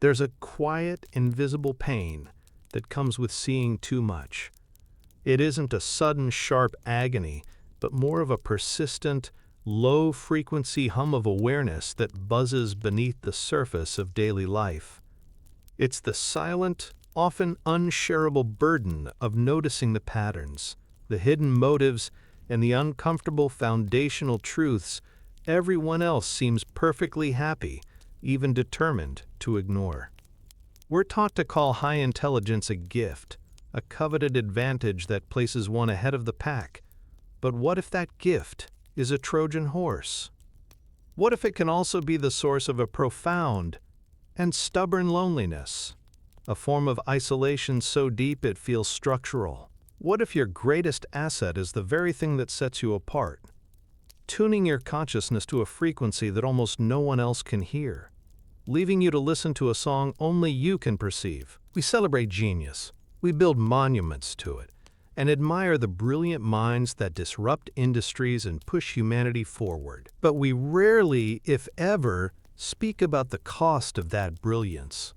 There's a quiet, invisible pain that comes with seeing too much. It isn't a sudden, sharp agony, but more of a persistent, low-frequency hum of awareness that buzzes beneath the surface of daily life. It's the silent, often unshareable burden of noticing the patterns, the hidden motives, and the uncomfortable foundational truths everyone else seems perfectly happy, even determined, to ignore. We're taught to call high intelligence a gift, a coveted advantage that places one ahead of the pack. But what if that gift is a Trojan horse? What if it can also be the source of a profound and stubborn loneliness, a form of isolation so deep it feels structural? What if your greatest asset is the very thing that sets you apart, tuning your consciousness to a frequency that almost no one else can hear, leaving you to listen to a song only you can perceive? We celebrate genius, we build monuments to it, and admire the brilliant minds that disrupt industries and push humanity forward. But we rarely, if ever, speak about the cost of that brilliance.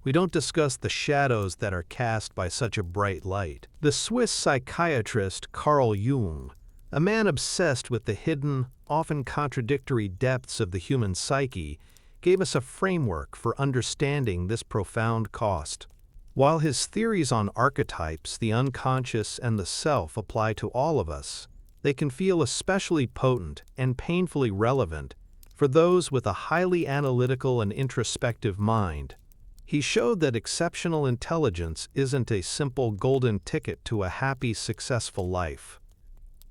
We don't discuss the shadows that are cast by such a bright light. The Swiss psychiatrist Carl Jung, a man obsessed with the hidden, often contradictory depths of the human psyche, gave us a framework for understanding this profound cost. While his theories on archetypes, the unconscious, and the self apply to all of us, they can feel especially potent and painfully relevant for those with a highly analytical and introspective mind. He showed that exceptional intelligence isn't a simple golden ticket to a happy, successful life.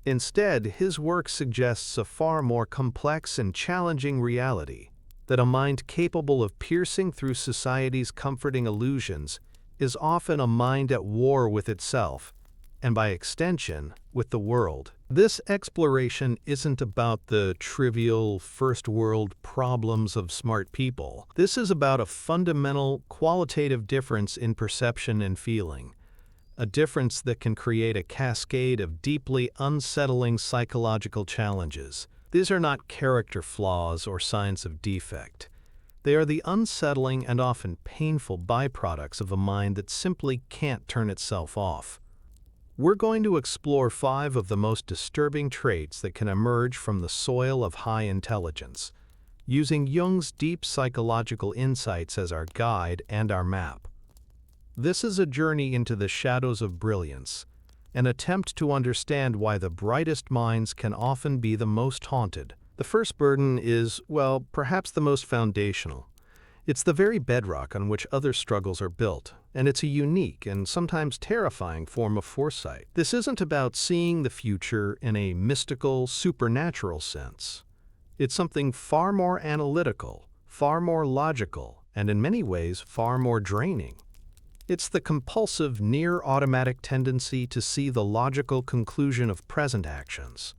Instead, his work suggests a far more complex and challenging reality, that a mind capable of piercing through society's comforting illusions is often a mind at war with itself, and by extension, with the world. This exploration isn't about the trivial first-world problems of smart people. This is about a fundamental, qualitative difference in perception and feeling, a difference that can create a cascade of deeply unsettling psychological challenges. These are not character flaws or signs of defect. They are the unsettling and often painful byproducts of a mind that simply can't turn itself off. We're going to explore 5 of the most disturbing traits that can emerge from the soil of high intelligence, using Jung's deep psychological insights as our guide and our map. This is a journey into the shadows of brilliance, an attempt to understand why the brightest minds can often be the most haunted. The first burden is, well, perhaps the most foundational. It's the very bedrock on which other struggles are built, and it's a unique and sometimes terrifying form of foresight. This isn't about seeing the future in a mystical, supernatural sense. It's something far more analytical, far more logical, and in many ways far more draining. It's the compulsive, near-automatic tendency to see the logical conclusion of present actions.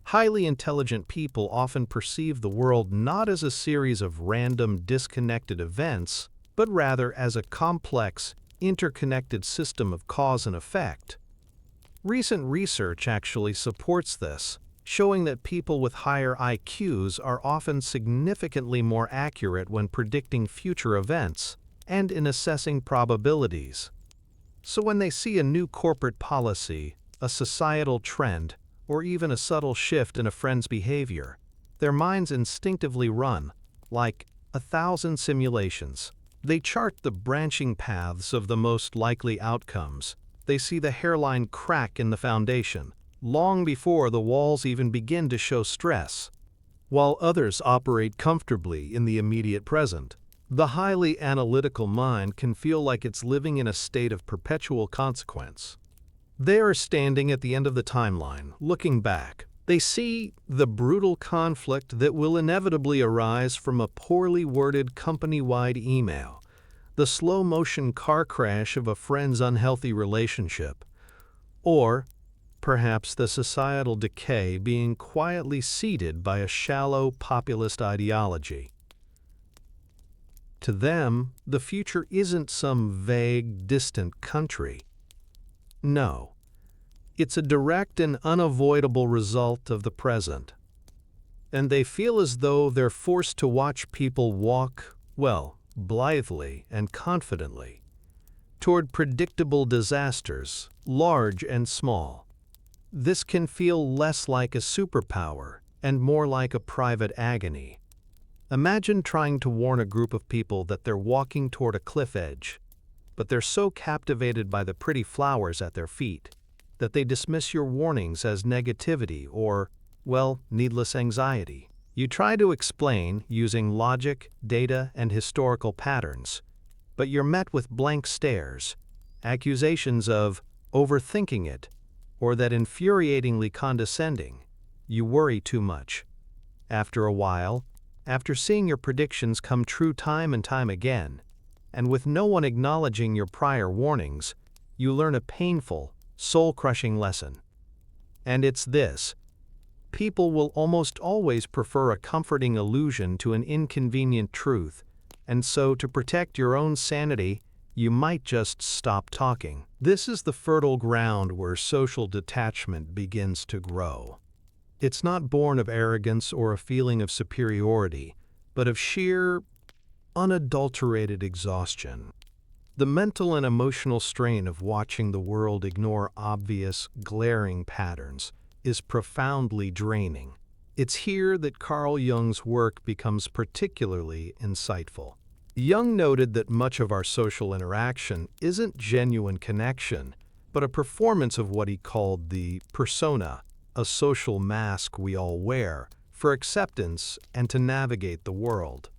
Highly intelligent people often perceive the world not as a series of random, disconnected events, but rather as a complex, interconnected system of cause and effect. Recent research actually supports this, showing that people with higher IQs are often significantly more accurate when predicting future events and in assessing probabilities. So when they see a new corporate policy, a societal trend, or even a subtle shift in a friend's behavior, their minds instinctively run, like 1,000 simulations. They chart the branching paths of the most likely outcomes. They see the hairline crack in the foundation, long before the walls even begin to show stress. While others operate comfortably in the immediate present, the highly analytical mind can feel like it's living in a state of perpetual consequence. They are standing at the end of the timeline, looking back. They see the brutal conflict that will inevitably arise from a poorly worded company-wide email, the slow-motion car crash of a friend's unhealthy relationship, or perhaps the societal decay being quietly seeded by a shallow populist ideology. To them, the future isn't some vague, distant country. No, it's a direct and unavoidable result of the present. And they feel as though they're forced to watch people walk, well, blithely and confidently, toward predictable disasters, large and small. This can feel less like a superpower and more like a private agony. Imagine trying to warn a group of people that they're walking toward a cliff edge, but they're so captivated by the pretty flowers at their feet that they dismiss your warnings as negativity or, well, needless anxiety. You try to explain using logic, data, and historical patterns, but you're met with blank stares, accusations of overthinking it, or that infuriatingly condescending. You worry too much. After a while, after seeing your predictions come true time and time again, and with no one acknowledging your prior warnings, you learn a painful, soul-crushing lesson. And it's this: people will almost always prefer a comforting illusion to an inconvenient truth, and so to protect your own sanity, you might just stop talking. This is the fertile ground where social detachment begins to grow. It's not born of arrogance or a feeling of superiority, but of sheer, unadulterated exhaustion. The mental and emotional strain of watching the world ignore obvious, glaring patterns is profoundly draining. It's here that Carl Jung's work becomes particularly insightful. Jung noted that much of our social interaction isn't genuine connection, but a performance of what he called the persona, a social mask we all wear for acceptance and to navigate the world.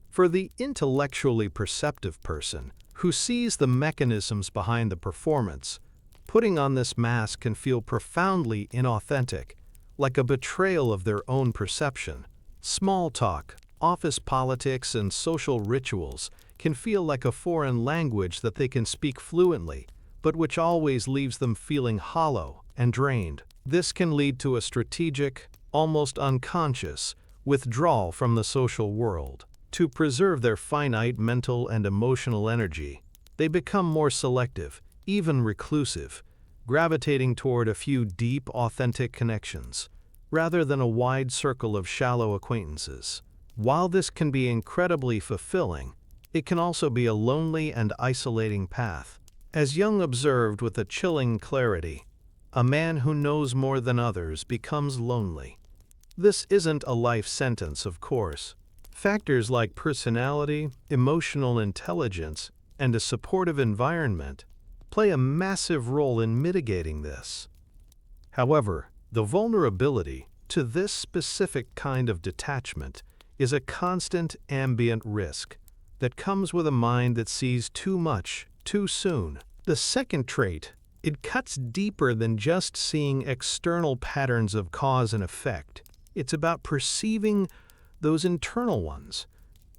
For the intellectually perceptive person who sees the mechanisms behind the performance, putting on this mask can feel profoundly inauthentic, like a betrayal of their own perception. Small talk, office politics, and social rituals can feel like a foreign language that they can speak fluently, but which always leaves them feeling hollow and drained. This can lead to a strategic, almost unconscious, withdrawal from the social world. To preserve their finite mental and emotional energy, they become more selective, even reclusive, gravitating toward a few deep, authentic connections, rather than a wide circle of shallow acquaintances. While this can be incredibly fulfilling, it can also be a lonely and isolating path. As Jung observed with a chilling clarity, a man who knows more than others becomes lonely. This isn't a life sentence, of course. Factors like personality, emotional intelligence, and a supportive environment play a massive role in mitigating this. However, the vulnerability to this specific kind of detachment is a constant ambient risk that comes with a mind that sees too much, too soon. The second trait, it cuts deeper than just seeing external patterns of cause and effect. It's about perceiving those internal ones.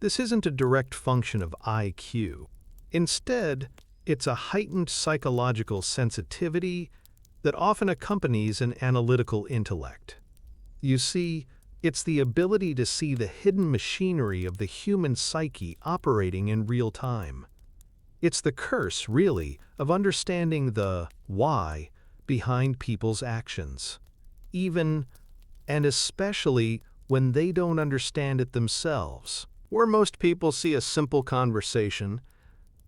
This isn't a direct function of IQ. Instead, it's a heightened psychological sensitivity that often accompanies an analytical intellect. You see, it's the ability to see the hidden machinery of the human psyche operating in real time. It's the curse, really, of understanding the why behind people's actions, even and especially when they don't understand it themselves. Where most people see a simple conversation,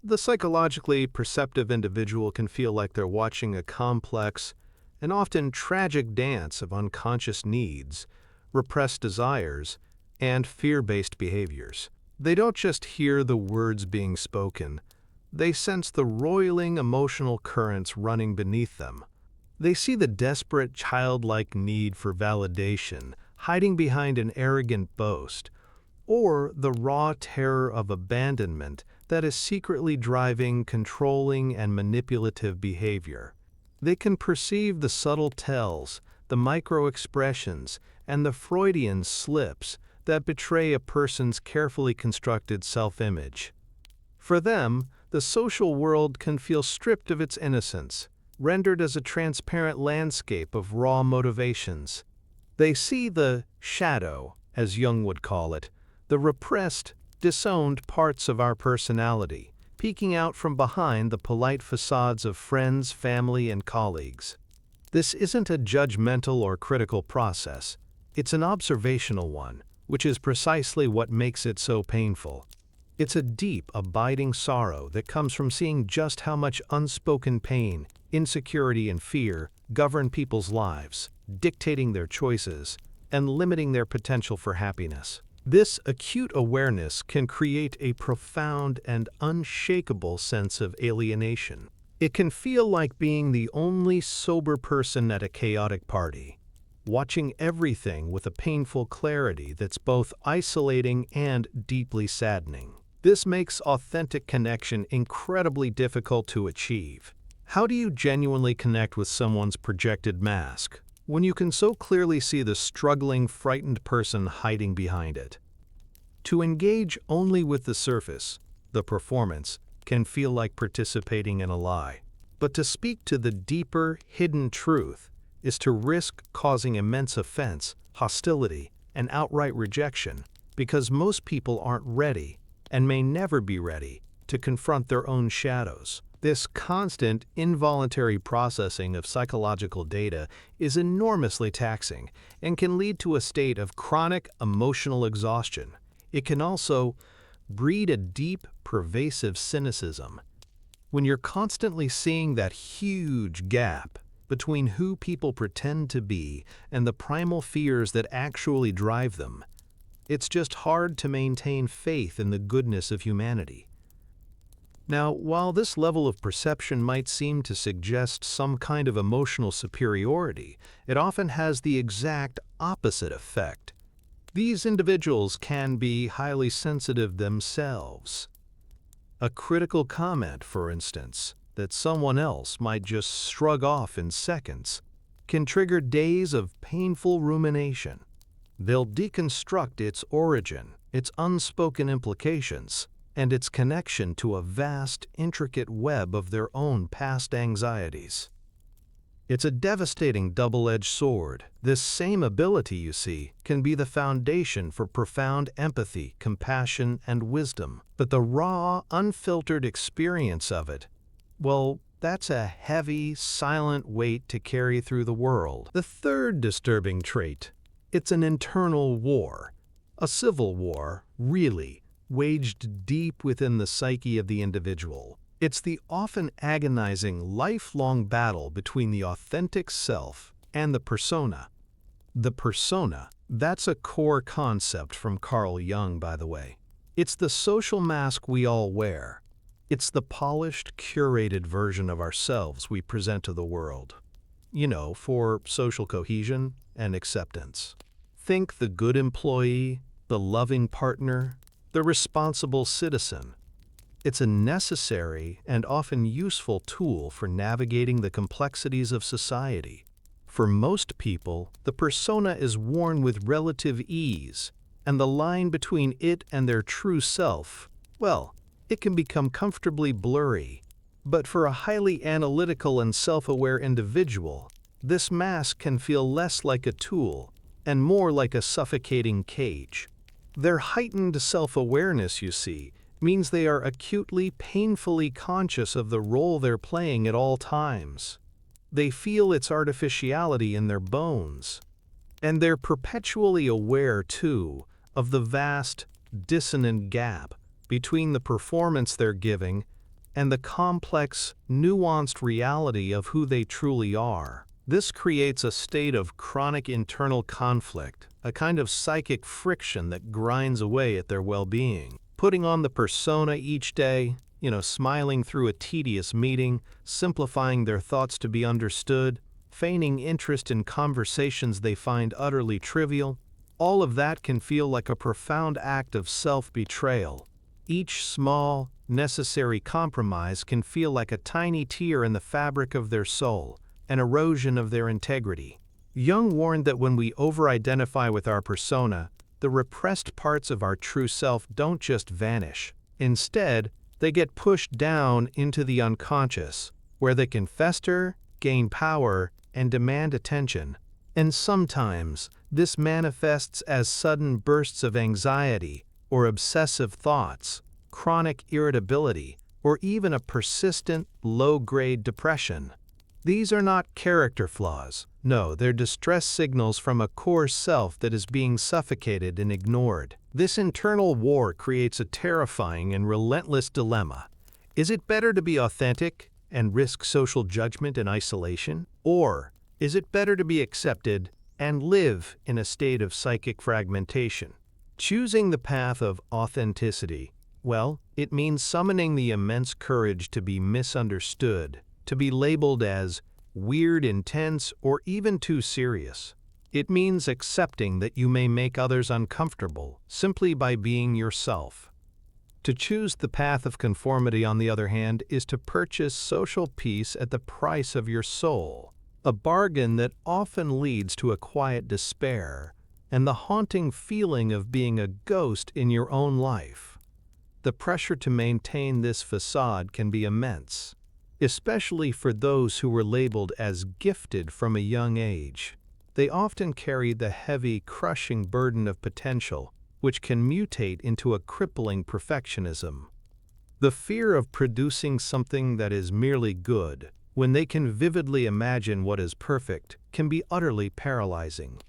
the psychologically perceptive individual can feel like they're watching a complex and often tragic dance of unconscious needs, repressed desires, and fear-based behaviors. They don't just hear the words being spoken, they sense the roiling emotional currents running beneath them. They see the desperate childlike need for validation hiding behind an arrogant boast, or the raw terror of abandonment that is secretly driving controlling and manipulative behavior. They can perceive the subtle tells, the micro-expressions, and the Freudian slips that betray a person's carefully constructed self-image. For them, the social world can feel stripped of its innocence, rendered as a transparent landscape of raw motivations. They see the shadow, as Jung would call it, the repressed, disowned parts of our personality, peeking out from behind the polite facades of friends, family, and colleagues. This isn't a judgmental or critical process. It's an observational one, which is precisely what makes it so painful. It's a deep, abiding sorrow that comes from seeing just how much unspoken pain, insecurity, and fear govern people's lives, dictating their choices and limiting their potential for happiness. This acute awareness can create a profound and unshakable sense of alienation. It can feel like being the only sober person at a chaotic party, watching everything with a painful clarity that's both isolating and deeply saddening. This makes authentic connection incredibly difficult to achieve. How do you genuinely connect with someone's projected mask when you can so clearly see the struggling, frightened person hiding behind it? To engage only with the surface, the performance, can feel like participating in a lie. But to speak to the deeper, hidden truth is to risk causing immense offense, hostility, and outright rejection, because most people aren't ready, and may never be ready, to confront their own shadows. This constant, involuntary processing of psychological data is enormously taxing and can lead to a state of chronic emotional exhaustion. It can also breed a deep, pervasive cynicism. When you're constantly seeing that huge gap between who people pretend to be and the primal fears that actually drive them, it's just hard to maintain faith in the goodness of humanity. Now, while this level of perception might seem to suggest some kind of emotional superiority, it often has the exact opposite effect. These individuals can be highly sensitive themselves. A critical comment, for instance, that someone else might just shrug off in seconds, can trigger days of painful rumination. They'll deconstruct its origin, its unspoken implications, and its connection to a vast, intricate web of their own past anxieties. It's a devastating double-edged sword. This same ability, you see, can be the foundation for profound empathy, compassion, and wisdom. But the raw, unfiltered experience of it, well, that's a heavy, silent weight to carry through the world. The third disturbing trait, it's an internal war. A civil war, really, waged deep within the psyche of the individual. It's the often agonizing, lifelong battle between the authentic self and the persona. The persona, that's a core concept from Carl Jung, by the way. It's the social mask we all wear. It's the polished, curated version of ourselves we present to the world. For social cohesion and acceptance. Think the good employee, the loving partner, the responsible citizen. It's a necessary and often useful tool for navigating the complexities of society. For most people, the persona is worn with relative ease, and the line between it and their true self, well, it can become comfortably blurry. But for a highly analytical and self-aware individual, this mask can feel less like a tool and more like a suffocating cage. Their heightened self-awareness, you see, means they are acutely, painfully conscious of the role they're playing at all times. They feel its artificiality in their bones. And they're perpetually aware, too, of the vast, dissonant gap between the performance they're giving and the complex, nuanced reality of who they truly are. This creates a state of chronic internal conflict, a kind of psychic friction that grinds away at their well-being. Putting on the persona each day, smiling through a tedious meeting, simplifying their thoughts to be understood, feigning interest in conversations they find utterly trivial, all of that can feel like a profound act of self-betrayal. Each small, necessary compromise can feel like a tiny tear in the fabric of their soul, an erosion of their integrity. Jung warned that when we over-identify with our persona, the repressed parts of our true self don't just vanish. Instead, they get pushed down into the unconscious, where they can fester, gain power, and demand attention. And sometimes, this manifests as sudden bursts of anxiety, or obsessive thoughts, chronic irritability, or even a persistent, low-grade depression. These are not character flaws. No, they're distress signals from a core self that is being suffocated and ignored. This internal war creates a terrifying and relentless dilemma. Is it better to be authentic and risk social judgment and isolation? Or is it better to be accepted and live in a state of psychic fragmentation? Choosing the path of authenticity, well, it means summoning the immense courage to be misunderstood, to be labeled as weird, intense, or even too serious. It means accepting that you may make others uncomfortable simply by being yourself. To choose the path of conformity, on the other hand, is to purchase social peace at the price of your soul, a bargain that often leads to a quiet despair and the haunting feeling of being a ghost in your own life. The pressure to maintain this facade can be immense, especially for those who were labeled as gifted from a young age. They often carry the heavy, crushing burden of potential, which can mutate into a crippling perfectionism. The fear of producing something that is merely good, when they can vividly imagine what is perfect, can be utterly paralyzing.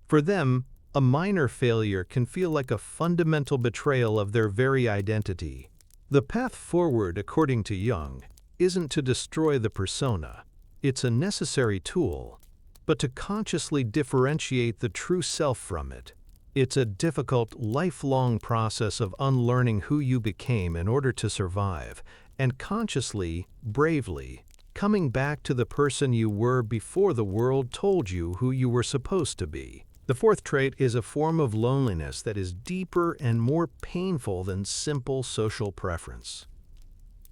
For them, a minor failure can feel like a fundamental betrayal of their very identity. The path forward, according to Jung, isn't to destroy the persona. It's a necessary tool, but to consciously differentiate the true self from it. It's a difficult, lifelong process of unlearning who you became in order to survive, and consciously, bravely, coming back to the person you were before the world told you who you were supposed to be. The fourth trait is a form of loneliness that is deeper and more painful than simple social preference.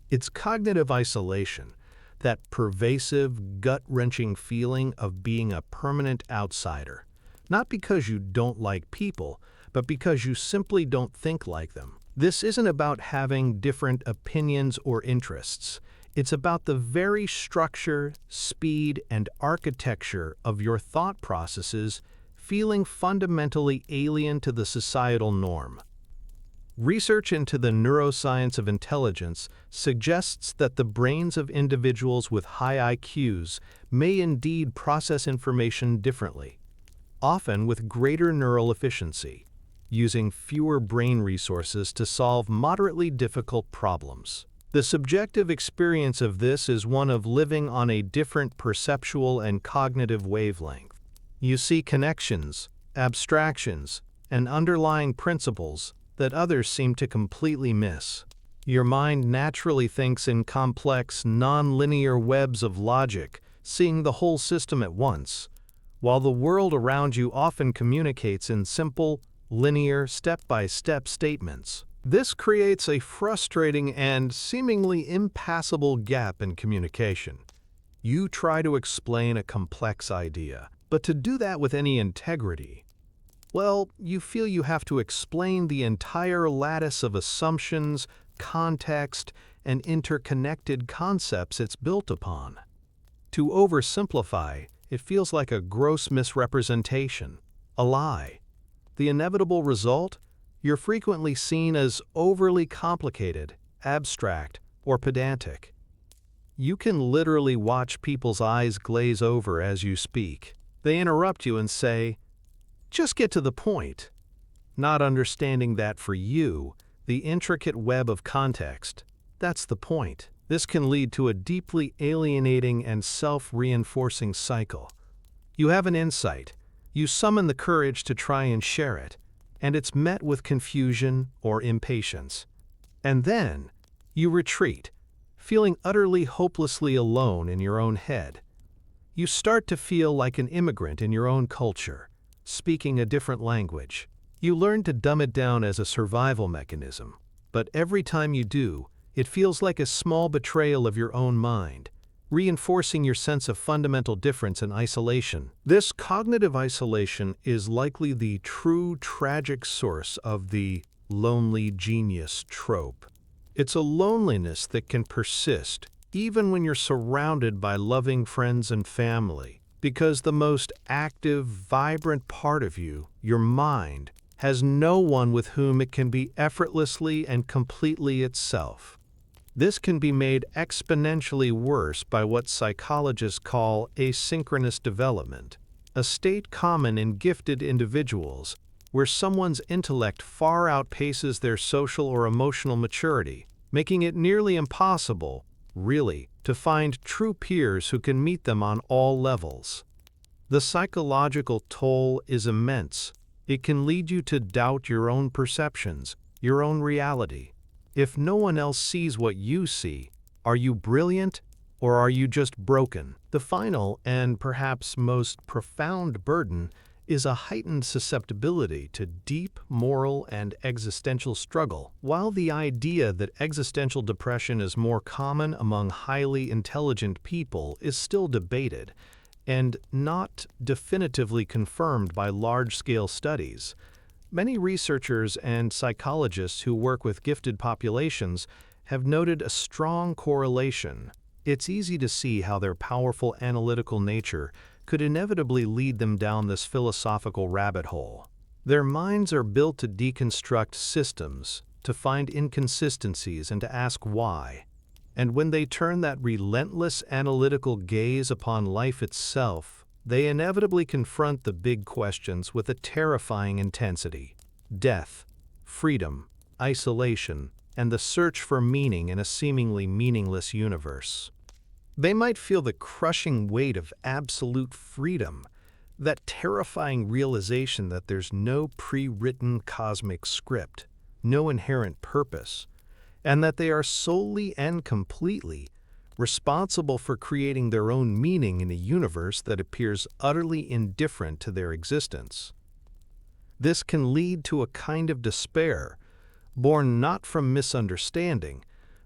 It's cognitive isolation, that pervasive, gut-wrenching feeling of being a permanent outsider, not because you don't like people, but because you simply don't think like them. This isn't about having different opinions or interests. It's about the very structure, speed, and architecture of your thought processes feeling fundamentally alien to the societal norm. Research into the neuroscience of intelligence suggests that the brains of individuals with high IQs may indeed process information differently, often with greater neural efficiency, using fewer brain resources to solve moderately difficult problems. The subjective experience of this is one of living on a different perceptual and cognitive wavelength. You see connections, abstractions, and underlying principles that others seem to completely miss. Your mind naturally thinks in complex, non-linear webs of logic, seeing the whole system at once, while the world around you often communicates in simple, linear, step-by-step statements. This creates a frustrating and seemingly impassable gap in communication. You try to explain a complex idea, but to do that with any integrity, well, you feel you have to explain the entire lattice of assumptions, context, and interconnected concepts it's built upon. To oversimplify, it feels like a gross misrepresentation, a lie. The inevitable result? You're frequently seen as overly complicated, abstract, or pedantic. You can literally watch people's eyes glaze over as you speak. They interrupt you and say, "Just get to the point," not understanding that for you, the intricate web of context, that's the point. This can lead to a deeply alienating and self-reinforcing cycle. You have an insight, you summon the courage to try and share it, and it's met with confusion or impatience. And then, you retreat, feeling utterly hopelessly alone in your own head. You start to feel like an immigrant in your own culture, speaking a different language. You learn to dumb it down as a survival mechanism, but every time you do, it feels like a small betrayal of your own mind, reinforcing your sense of fundamental difference and isolation. This cognitive isolation is likely the true tragic source of the lonely genius trope. It's a loneliness that can persist even when you're surrounded by loving friends and family, because the most active, vibrant part of you, your mind, has no one with whom it can be effortlessly and completely itself. This can be made exponentially worse by what psychologists call asynchronous development, a state common in gifted individuals, where someone's intellect far outpaces their social or emotional maturity, making it nearly impossible, really, to find true peers who can meet them on all levels. The psychological toll is immense. It can lead you to doubt your own perceptions, your own reality. If no one else sees what you see, are you brilliant or are you just broken? The final and perhaps most profound burden is a heightened susceptibility to deep moral and existential struggle. While the idea that existential depression is more common among highly intelligent people is still debated, and not definitively confirmed by large-scale studies, many researchers and psychologists who work with gifted populations have noted a strong correlation. It's easy to see how their powerful analytical nature could inevitably lead them down this philosophical rabbit hole. Their minds are built to deconstruct systems, to find inconsistencies and to ask why. And when they turn that relentless analytical gaze upon life itself, they inevitably confront the big questions with a terrifying intensity: death, freedom, isolation, and the search for meaning in a seemingly meaningless universe. They might feel the crushing weight of absolute freedom, that terrifying realization that there's no pre-written cosmic script, no inherent purpose, and that they are solely and completely responsible for creating their own meaning in a universe that appears utterly indifferent to their existence. This can lead to a kind of despair, born not from misunderstanding,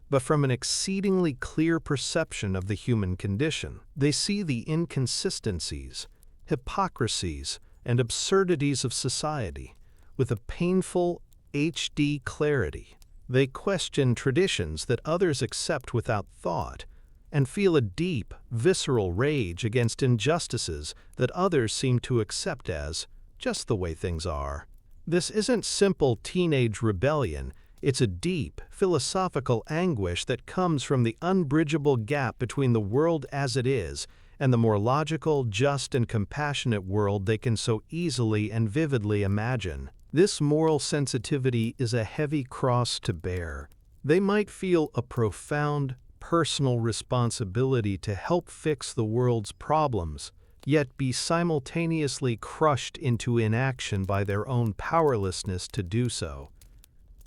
but from an exceedingly clear perception of the human condition. They see the inconsistencies, hypocrisies, and absurdities of society with a painful HD clarity. They question traditions that others accept without thought, and feel a deep, visceral rage against injustices that others seem to accept as just the way things are. This isn't simple teenage rebellion. It's a deep, philosophical anguish that comes from the unbridgeable gap between the world as it is and the more logical, just, and compassionate world they can so easily and vividly imagine. This moral sensitivity is a heavy cross to bear. They might feel a profound, personal responsibility to help fix the world's problems, yet be simultaneously crushed into inaction by their own powerlessness to do so.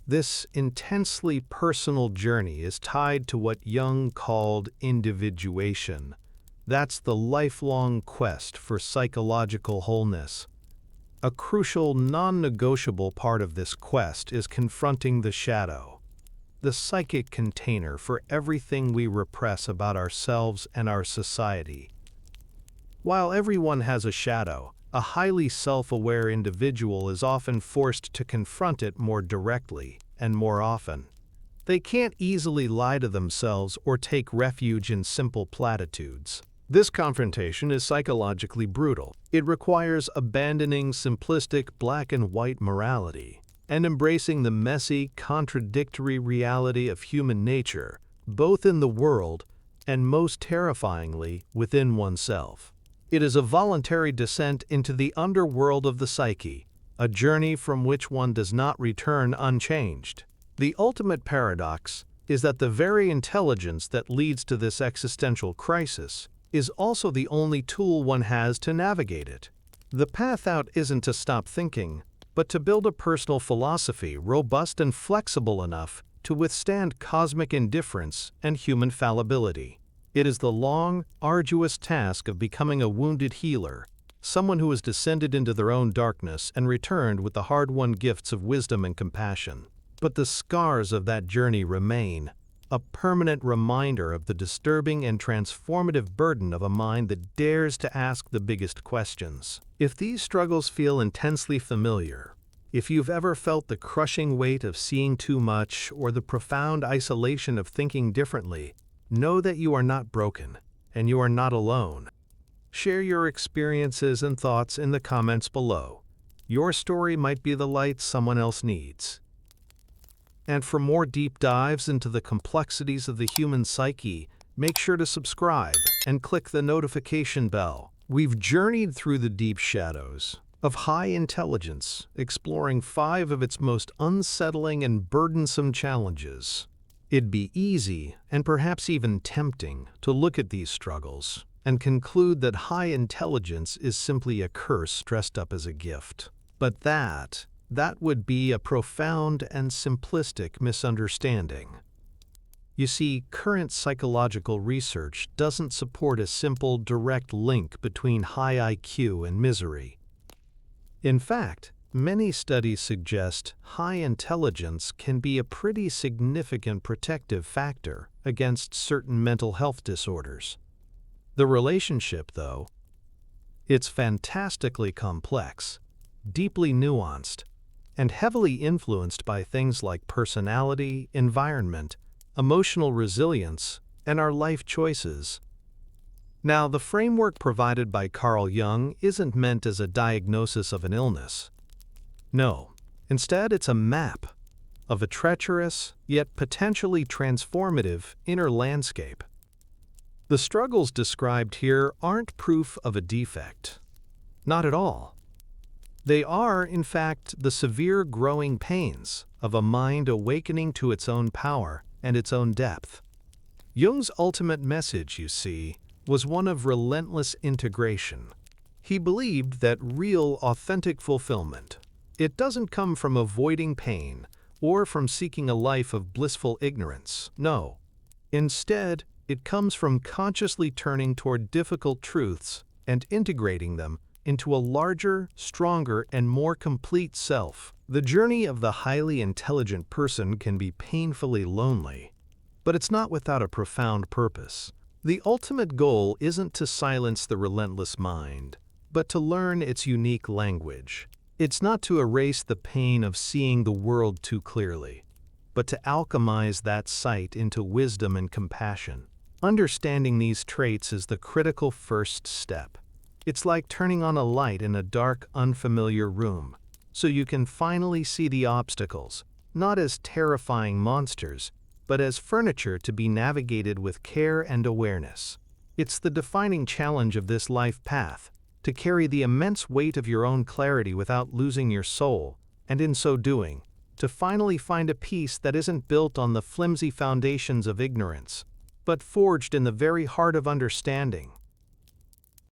This intensely personal journey is tied to what Jung called individuation. That's the lifelong quest for psychological wholeness. A crucial, non-negotiable part of this quest is confronting the shadow, the psychic container for everything we repress about ourselves and our society. While everyone has a shadow, a highly self-aware individual is often forced to confront it more directly and more often. They can't easily lie to themselves or take refuge in simple platitudes. This confrontation is psychologically brutal. It requires abandoning simplistic black and white morality and embracing the messy, contradictory reality of human nature, both in the world and, most terrifyingly, within oneself. It is a voluntary descent into the underworld of the psyche, a journey from which one does not return unchanged. The ultimate paradox is that the very intelligence that leads to this existential crisis is also the only tool one has to navigate it. The path out isn't to stop thinking, but to build a personal philosophy robust and flexible enough to withstand cosmic indifference and human fallibility. It is the long, arduous task of becoming a wounded healer, someone who has descended into their own darkness and returned with the hard-won gifts of wisdom and compassion. But the scars of that journey remain, a permanent reminder of the disturbing and transformative burden of a mind that dares to ask the biggest questions. If these struggles feel intensely familiar, if you've ever felt the crushing weight of seeing too much or the profound isolation of thinking differently, know that you are not broken, and you are not alone. Share your experiences and thoughts in the comments below. Your story might be the light someone else needs. And for more deep dives into the complexities of the human psyche, make sure to subscribe and click the notification bell. We've journeyed through the deep shadows, of high intelligence, exploring 5 of its most unsettling and burdensome challenges. It'd be easy, and perhaps even tempting, to look at these struggles and conclude that high intelligence is simply a curse dressed up as a gift. But that would be a profound and simplistic misunderstanding. You see, current psychological research doesn't support a simple, direct link between high IQ and misery. In fact, many studies suggest high intelligence can be a pretty significant protective factor against certain mental health disorders. The relationship, though, it's fantastically complex, deeply nuanced, and heavily influenced by things like personality, environment, emotional resilience, and our life choices. Now, the framework provided by Carl Jung isn't meant as a diagnosis of an illness. No, instead it's a map of a treacherous, yet potentially transformative inner landscape. The struggles described here aren't proof of a defect. Not at all. They are, in fact, the severe growing pains of a mind awakening to its own power and its own depth. Jung's ultimate message, you see, was one of relentless integration. He believed that real, authentic fulfillment, it doesn't come from avoiding pain or from seeking a life of blissful ignorance. No. Instead, it comes from consciously turning toward difficult truths and integrating them into a larger, stronger, and more complete self. The journey of the highly intelligent person can be painfully lonely, but it's not without a profound purpose. The ultimate goal isn't to silence the relentless mind, but to learn its unique language. It's not to erase the pain of seeing the world too clearly, but to alchemize that sight into wisdom and compassion. Understanding these traits is the critical first step. It's like turning on a light in a dark, unfamiliar room, so you can finally see the obstacles, not as terrifying monsters, but as furniture to be navigated with care and awareness. It's the defining challenge of this life path, to carry the immense weight of your own clarity without losing your soul, and in so doing, to finally find a peace that isn't built on the flimsy foundations of ignorance, but forged in the very heart of understanding.